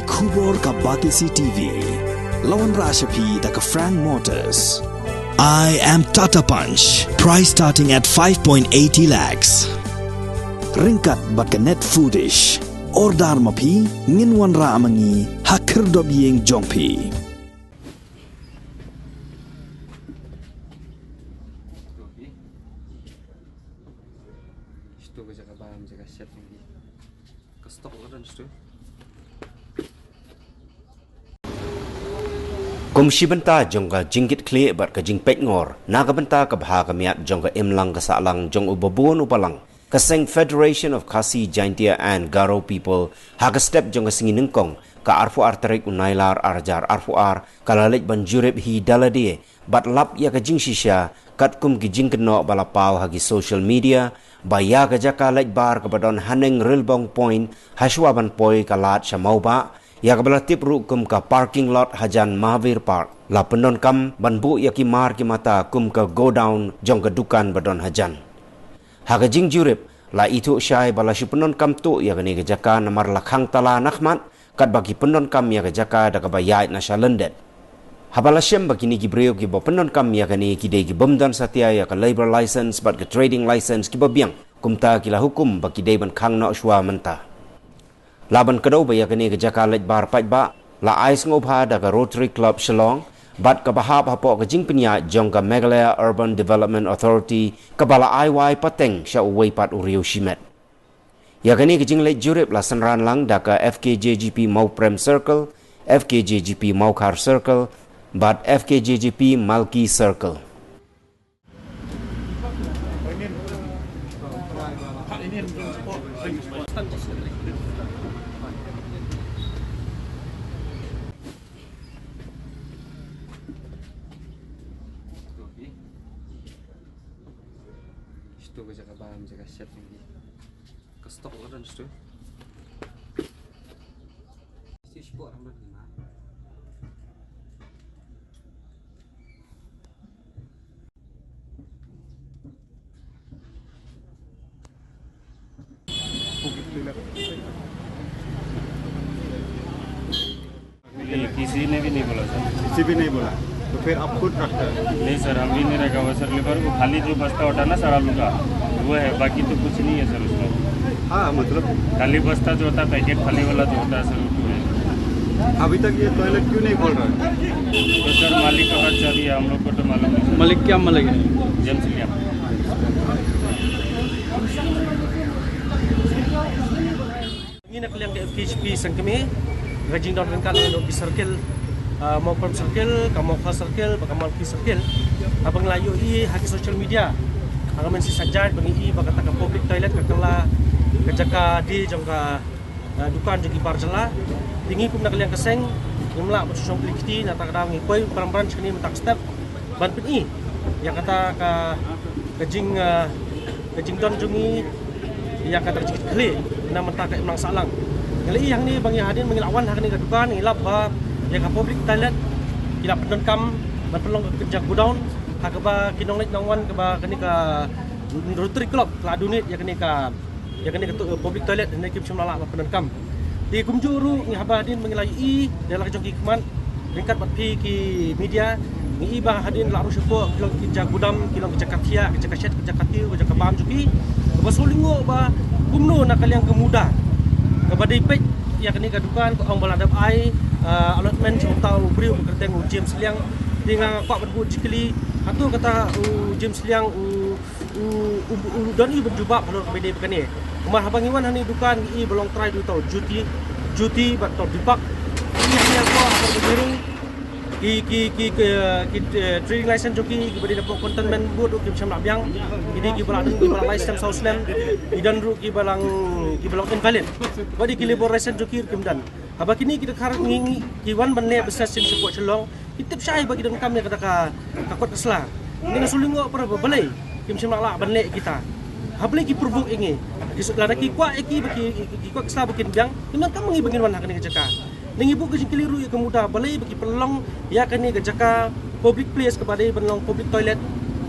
Kubor ka Batisi TV. Lawan Rashapi da ka Frank Motors. I am Tata Punch. Price starting at 5.80 lakhs. Ringkat bat ka net foodish. Ordar mapi nginwan ra amangi hakir dob yeng jongpi. Komisi benta jongga jingkit kli bat ka jingpet ngor naga benta ka bha ka miat jongga imlang ka salang jong ubabun upalang kaseng Federation of Khasi Jaintia and Garo people haga step jongga singi nengkong ka arfu artarik unailar arjar arfu ar kalalek banjurib hi dalade bat lap ya ka jing shisha kat kum ki jing keno balapau hagi social media baya ka jaka lek bar ka badon haneng rilbong point haswaban poi kalat shamau ba ya kabala tip ru kum ka parking lot Hajan Mahavir Park la penon kam banbu ya ki mar ki mata kum ka go down jong ka dukan badon Hajan haga jing jurip la itu syai bala shi penon kam tu ya kani ka jaka namar lakhang tala nakhmat kat bagi penon kam ya ka jaka da ka bayai na shalendet habala shem bagi ni ki breo ki bo penon kam ya kani ki de ki bomdan satya ya ka labor license bat ka trading license ki babiang kumta ki la hukum bagi de ban khang no shwa menta laban kedau baya kini ke jaka lej bar paj ba la ais ngobha da ka Rotary Club Shillong bat ka bahap hapo ka jing penya jong ka Meghalaya Urban Development Authority ka bala IY pateng sya uwei pat uriu shimet ya kini ke jing lej jurip la sanran lang da ka FKJGP Mau Prem Circle FKJGP Mau Khar Circle bat FKJGP Malki Circle Что вы закабаем за кассет ini? Kestok orang itu. Itu sport ramai ni mah. किसी ने भी नहीं बोला सर किसी भी नहीं बोला तो फिर आप खुद रखते हैं नहीं सर हम भी नहीं रखा हुआ सर लेबर को खाली जो बस्ता होता है ना सर आलू का वो है बाकी तो कुछ नहीं है सर उसमें हाँ मतलब खाली बस्ता जो होता है पैकेट खाली वाला जो होता है सर वो है अभी तक ये टॉयलेट क्यों नहीं खोल रहा है तो सर मालिक का खर्चा दिया हम लोग को तो मालूम नहीं Malik क्या Malik है? जेम्स लिया Ini nak lihat ke FKHP sangkeme rajin dalam rangka dengan di circle mau from circle kamu khas circle bakal Malki circle abang layu i haki social media agak mensi sajad bangi i bakal tak public toilet kakala kejaka di jangka dukan jagi bar jela tinggi kum nak lihat keseng ngumla bersusung klikti nak tak ada ngi koi peran-peran sini mentak step ban peni yang kata ka kejing don jungi yang kata jikit kli na mentak ka imlang salang ngali yang ni bangi hadin mengilawan hak ni ka dukan ngilap ba yang public toilet tidak pendenkam dan pelong kerja godown hak ba kinong lek nongwan ke ba kini ka Rotary Club la dunit ya kini ka public toilet ni kim semla la pendenkam di kumjuru ni haba hadin mengilai i dalam jogi keman ringkat bat pi ki media ni ba hadin la rusupo kilong kerja godam kilong kerja katia kerja kaset kerja katiu kerja kabam juki ba solingo ba kumno nak kalian kemuda ke badai pej ya kini ka dukan ko ang baladap ai allotment tahu beriu berkerteng James Liang dengan Pak Berbut Jikli atau kata James Liang dan i berjubah kalau beda begini umar habang iwan hani dukan i belong try du tau juti batau dipak ini yang ko apa begiru ki trading license joki beri dapat containment board ki macam labiang ini ki balang license Southland idan ru ki balang invalid bagi ki labor license joki kimdan aba kini kita kar ngingi kiwan banne besar sin support celong kita syai bagi dan kami kata ka kot kesla ini sulingo per balai kim macam la banne kita habli ki provok ingi kisut lada ki kwa ki kwa kesla bikin biang memang kamu ngi bangin wan hakani kejaka Nengibu ke keliru ya kemudah balai bagi pelong ya kani ke jaka public place kepada benlong public toilet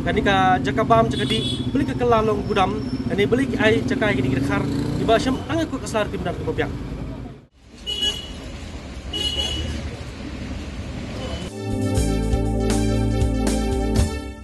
kani ka jaka bam jaka di beli ke kelalong gudam kani beli ke ai jaka ke di khar iba syam ang ko kasar tim dan ke